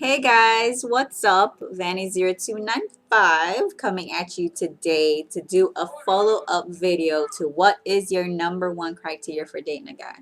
Hey guys, what's up? Vanie0295 coming at you today to do a follow-up video to what is your number one criteria for dating a guy.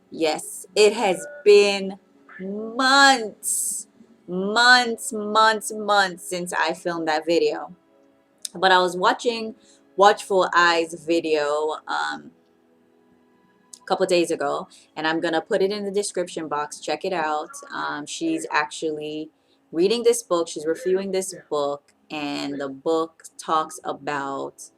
Yes, it has been months since I filmed that video. But I was watching Watchful Eyes video couple days ago, and I'm gonna put it in the description box. Check it out. She's actually reading this book. She's reviewing this book, and the book talks about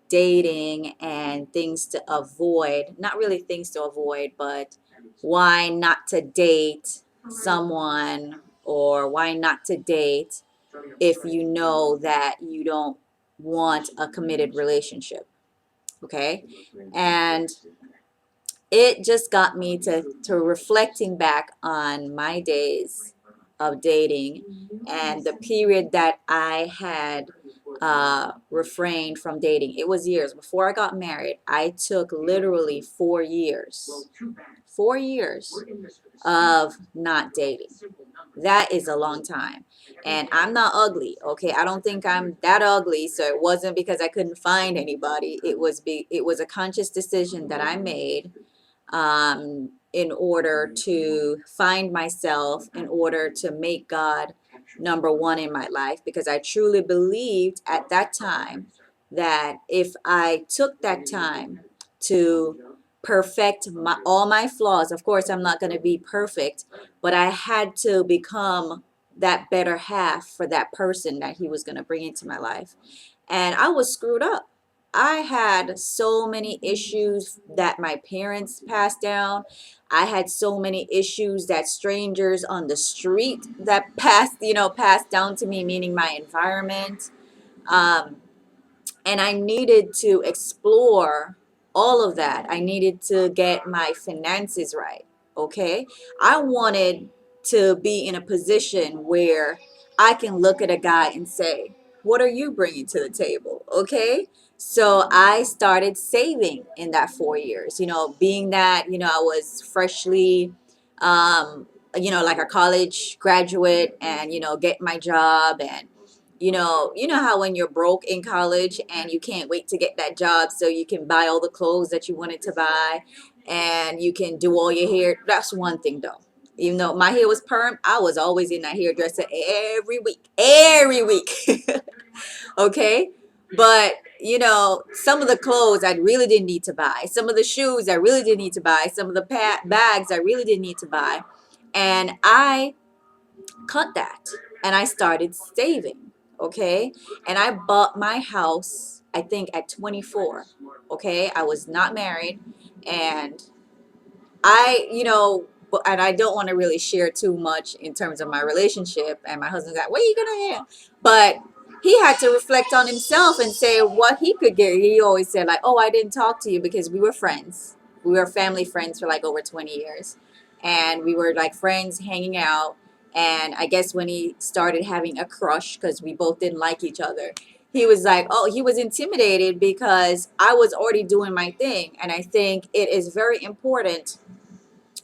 dating and things to avoid. Not really things to avoid, but why not to date someone, or why not to date if you know that you don't want a committed relationship. Okay, and it just got me to reflecting back on my days of dating and the period that I had refrained from dating. It was years before I got married. I took literally 4 years of not dating. That is a long time. And I'm not ugly, okay? I don't think I'm that ugly, so it wasn't because I couldn't find anybody. It was a conscious decision that I made in order to find myself, in order to make God number one in my life, because I truly believed at that time that if I took that time to perfect all my flaws, of course, I'm not going to be perfect, but I had to become that better half for that person that he was going to bring into my life. And I was screwed up. I had so many issues that my parents passed down. I had so many issues that strangers on the street that passed down to me, meaning my environment. Um, and I needed to explore all of that. I needed to get my finances right. Okay. I wanted to be in a position where I can look at a guy and say, what are you bringing to the table? Okay. So I started saving in that 4 years, being that, I was freshly, like a college graduate, and, get my job, and you know how when you're broke in college and you can't wait to get that job so you can buy all the clothes that you wanted to buy, and you can do all your hair. That's one thing though. Even though my hair was perm, I was always in that hairdresser every week. Every week. Okay? But, some of the clothes I really didn't need to buy. Some of the shoes I really didn't need to buy. Some of the bags I really didn't need to buy. And I cut that and I started saving. Okay. And I bought my house, I think, at 24. Okay. I was not married. And and I don't want to really share too much in terms of my relationship. And my husband's like, what are you going to have? But he had to reflect on himself and say what he could get. He always said, like, oh, I didn't talk to you because we were friends. We were family friends for like over 20 years. And we were like friends hanging out. And I guess when he started having a crush, because we both didn't like each other, he was like, oh, he was intimidated because I was already doing my thing. And I think it is very important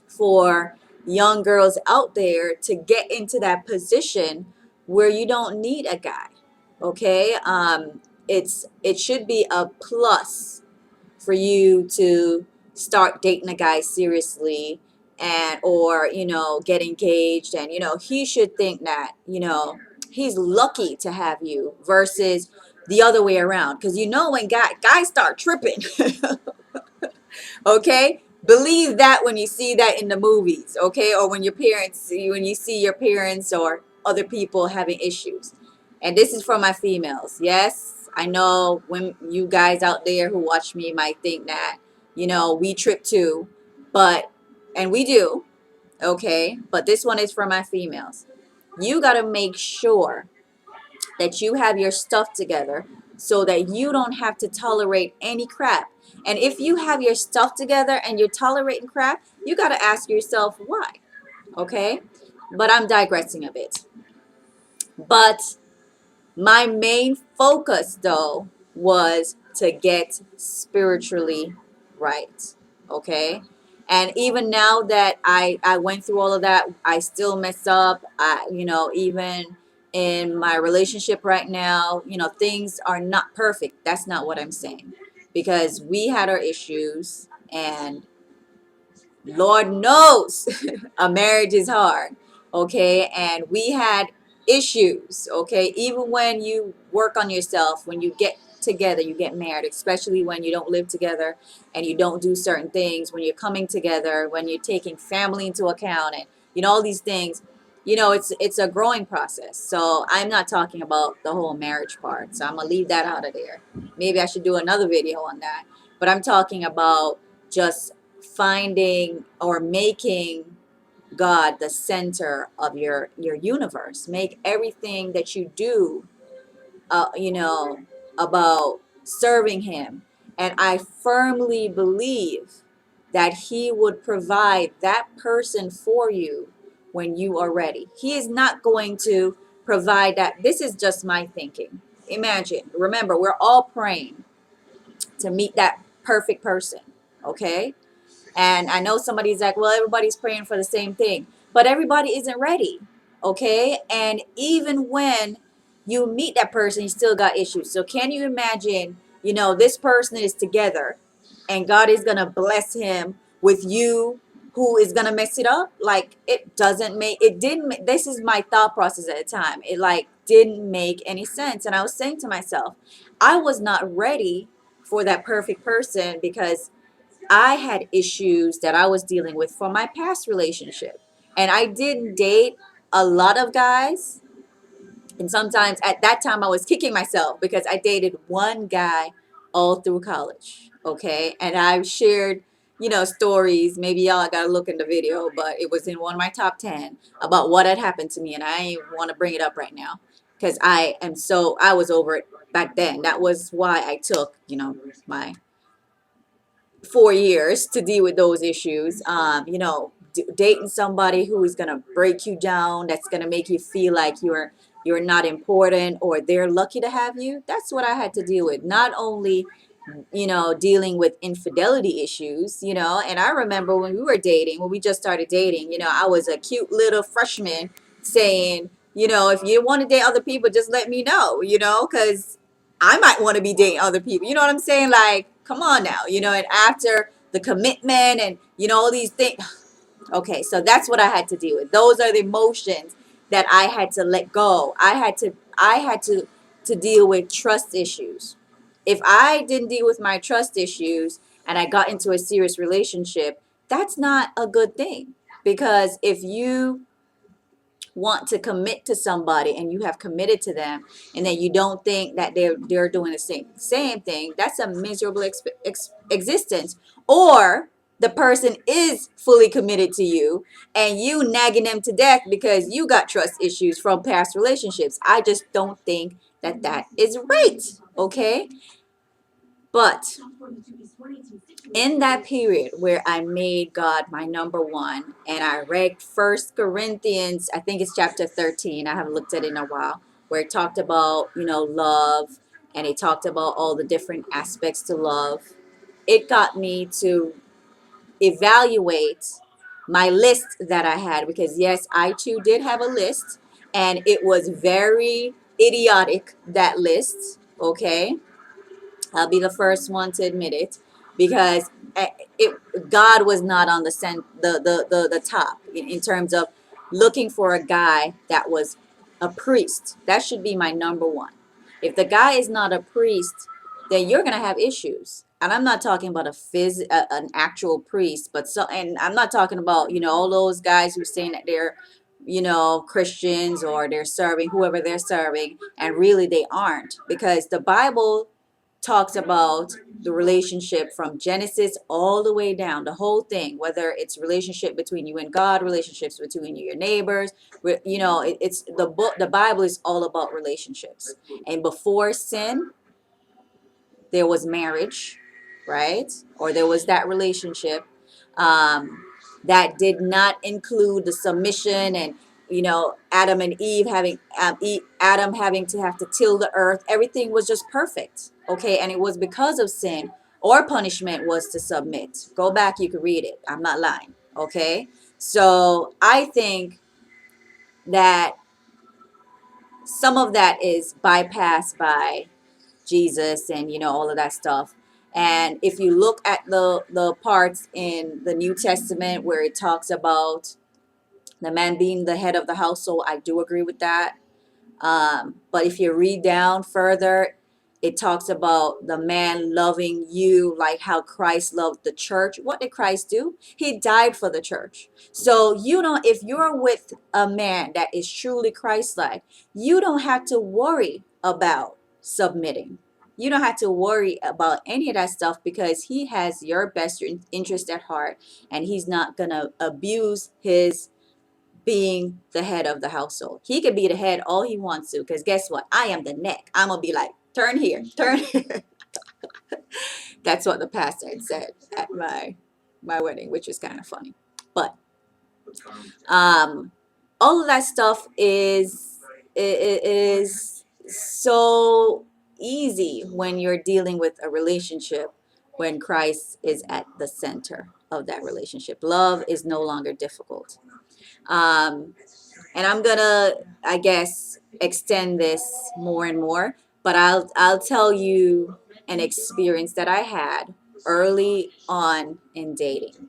for young girls out there to get into that position where you don't need a guy. Okay. It should be a plus for you to start dating a guy seriously, and or get engaged, and he should think that he's lucky to have you versus the other way around, because when guys start tripping. Okay, believe that when you see that in the movies, okay, or when you see your parents or other people having issues. And this is for my females. Yes, I know when you guys out there who watch me might think that we trip too, but and we do. Okay, but this one is for my females. You got to make sure that you have your stuff together so that you don't have to tolerate any crap. And if you have your stuff together and you're tolerating crap, you got to ask yourself why. Okay? But I'm digressing a bit. But my main focus, though, was to get spiritually right. Okay? And even now that I went through all of that, I still mess up. Even in my relationship right now, things are not perfect. That's not what I'm saying. Because we had our issues, and Lord knows a marriage is hard, okay? And we had issues, okay? Even when you work on yourself, when you get together, you get married, especially when you don't live together and you don't do certain things, when you're coming together, when you're taking family into account, and all these things, it's a growing process. So I'm not talking about the whole marriage part. So I'm gonna leave that out of there. Maybe I should do another video on that. But I'm talking about just finding or making God the center of your universe. Make everything that you do, about serving Him. And I firmly believe that He would provide that person for you when you are ready. He is not going to provide that. This is just my thinking. Imagine, remember, we're all praying to meet that perfect person, okay? And I know somebody's like, well, everybody's praying for the same thing, but everybody isn't ready. Okay. And even when you meet that person, you still got issues. So can you imagine, this person is together and God is going to bless him with you who is going to mess it up? Like, it didn't, this is my thought process at the time. It like didn't make any sense. And I was saying to myself, I was not ready for that perfect person because I had issues that I was dealing with from my past relationship. And I didn't date a lot of guys. And sometimes at that time I was kicking myself because I dated one guy all through college. Okay. And I've shared, stories. Maybe y'all got to look in the video, but it was in one of my top 10 about what had happened to me. And I want to bring it up right now because I was over it back then. That was why I took, my 4 years to deal with those issues. Dating somebody who is gonna break you down, that's gonna make you feel like you're not important or they're lucky to have you. That's what I had to deal with. Not only dealing with infidelity issues, and I remember when we just started dating, I was a cute little freshman saying, if you want to date other people, just let me know, because I might want to be dating other people. You know what I'm saying? Like, come on now, and after the commitment and, all these things. Okay, so that's what I had to deal with. Those are the emotions that I had to let go. I had to deal with trust issues. If I didn't deal with my trust issues and I got into a serious relationship, that's not a good thing. Because if you want to commit to somebody and you have committed to them and then you don't think that they're doing the same thing, that's a miserable existence. Or the person is fully committed to you and you nagging them to death because you got trust issues from past relationships. I just don't think that is right. Okay. But in that period where I made God my number one and I read First Corinthians, I think it's chapter 13. I haven't looked at it in a while, where it talked about, love, and it talked about all the different aspects to love. It got me to evaluate my list that I had, because yes, I too did have a list and it was very idiotic, that list. Okay. I'll be the first one to admit it, because God was not on the top in terms of looking for a guy that was a priest. That should be my number one. If the guy is not a priest, then you're gonna have issues. And I'm not talking about an actual priest, and I'm not talking about all those guys who saying that they're Christians or they're serving whoever they're serving, and really they aren't, because the Bible talks about the relationship from Genesis all the way down, the whole thing, whether it's relationship between you and God, relationships between you and your neighbors. It's the book. The Bible is all about relationships. And before sin, there was marriage, right? Or there was that relationship that did not include the submission and Adam and Eve having Adam having to have to till the earth. Everything was just perfect, okay? And it was because of sin or punishment was to submit. Go back, you can read it. I'm not lying. Okay. So I think that some of that is bypassed by Jesus and all of that stuff. And if you look at the parts in the New Testament where it talks about the man being the head of the household, I do agree with that. But if you read down further, it talks about the man loving you like how Christ loved the church. What did Christ do? He died for the church. So, if you're with a man that is truly Christ-like, you don't have to worry about submitting. You don't have to worry about any of that stuff because he has your best interest at heart, and he's not going to abuse his being the head of the household. He could be the head all he wants to, because guess what? I am the neck. I'm gonna be like, turn here, turn here. That's what the pastor had said at my wedding, which was kind of funny. But all of that stuff is so easy when you're dealing with a relationship when Christ is at the center of that relationship. Love is no longer difficult. Um, and I'm gonna, I guess, extend this more and more, but I'll tell you an experience that I had early on in dating.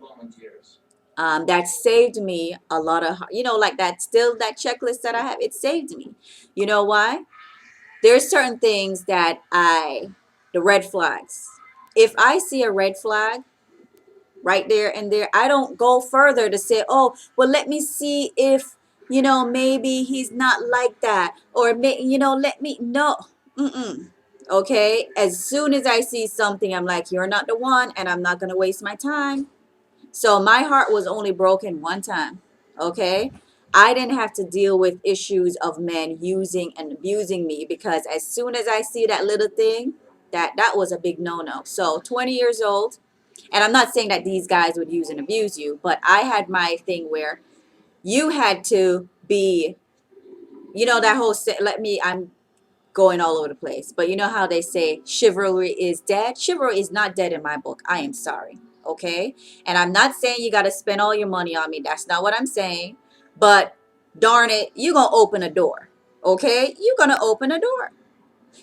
That saved me a lot of, like that checklist that I have, it saved me. You know why? There's certain things that the red flags. If I see a red flag, right there and there, I don't go further to say, oh, well, let me see if, maybe he's not like that. Or, let me, no. Mm-mm. Okay. As soon as I see something, I'm like, you're not the one, and I'm not going to waste my time. So my heart was only broken one time. Okay. I didn't have to deal with issues of men using and abusing me, because as soon as I see that little thing, that was a big no-no. So 20 years old, and I'm not saying that these guys would use and abuse you, but I had my thing where you had to be, that whole, I'm going all over the place, but you know how they say chivalry is dead? Chivalry is not dead in my book. I am sorry. Okay. And I'm not saying you got to spend all your money on me. That's not what I'm saying. But darn it, you're going to open a door. Okay. You're going to open a door.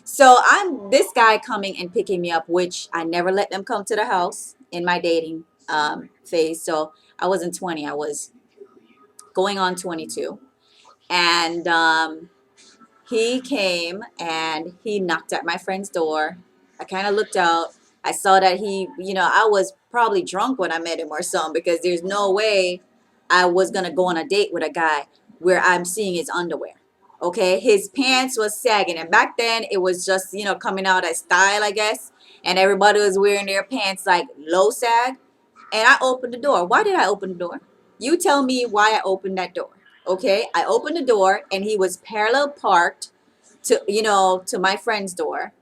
So I'm this guy coming and picking me up, which I never let them come to the house in my dating phase. So I wasn't 20. I was going on 22. And he came and he knocked at my friend's door. I kind of looked out. I saw that I was probably drunk when I met him or something, because there's no way I was going to go on a date with a guy where I'm seeing his underwear. Okay. His pants was sagging. And back then it was just, coming out as style, I guess. And everybody was wearing their pants like low sag. And I opened the door. Why did I open the door? You tell me why I opened that door. Okay. I opened the door and he was parallel parked to my friend's door,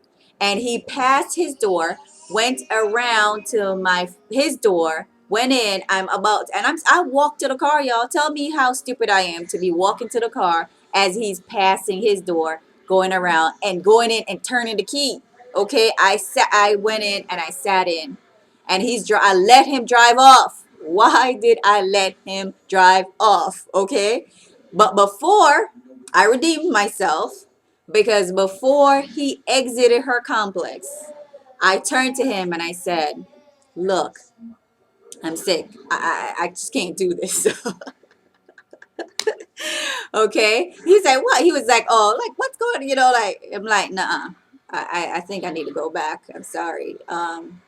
and he passed his door, went around to his door, went in. I walked to the car, y'all. Tell me how stupid I am to be walking to the car as he's passing his door, going around and going in and turning the key. Okay, I went in and I sat in, and I let him drive off. Why did I let him drive off? Okay, but before I redeemed myself, because before he exited her complex, I turned to him and I said, look, I'm sick. I just can't do this. Okay. He said, what? He was like, oh, like, what's going on? I'm like, nah, I think I need to go back. I'm sorry.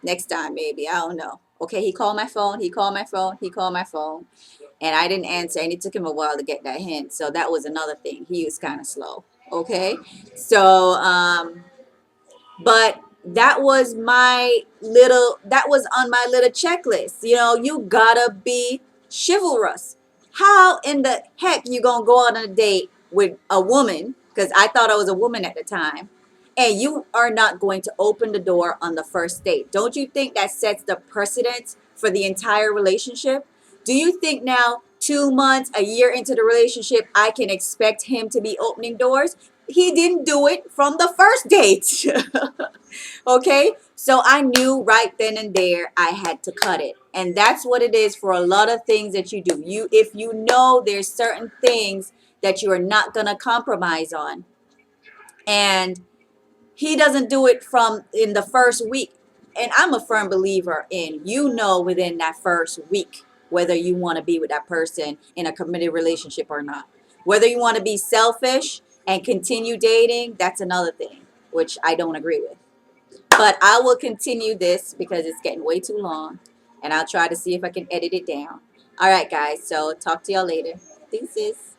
Next time, maybe. I don't know. Okay. He called my phone. He called my phone. He called my phone. And I didn't answer. And it took him a while to get that hint. So that was another thing. He was kind of slow. Okay. So, but that was on my little checklist. You gotta be chivalrous. How in the heck you gonna go on a date with a woman, because I thought I was a woman at the time, and you are not going to open the door on the first date? Don't you think that sets the precedent for the entire relationship? Do you think now, 2 months, a year into the relationship, I can expect him to be opening doors? he didn't do it from the first date. Okay, so I knew right then and there I had to cut it. And that's what it is for a lot of things that you do. If you know there's certain things that you are not going to compromise on, and he doesn't do it from in the first week. And I'm a firm believer in, within that first week whether you want to be with that person in a committed relationship or not. Whether you want to be selfish and continue dating, that's another thing, which I don't agree with. But I will continue this because it's getting way too long, and I'll try to see if I can edit it down. All right, guys, so talk to y'all later. Deuces.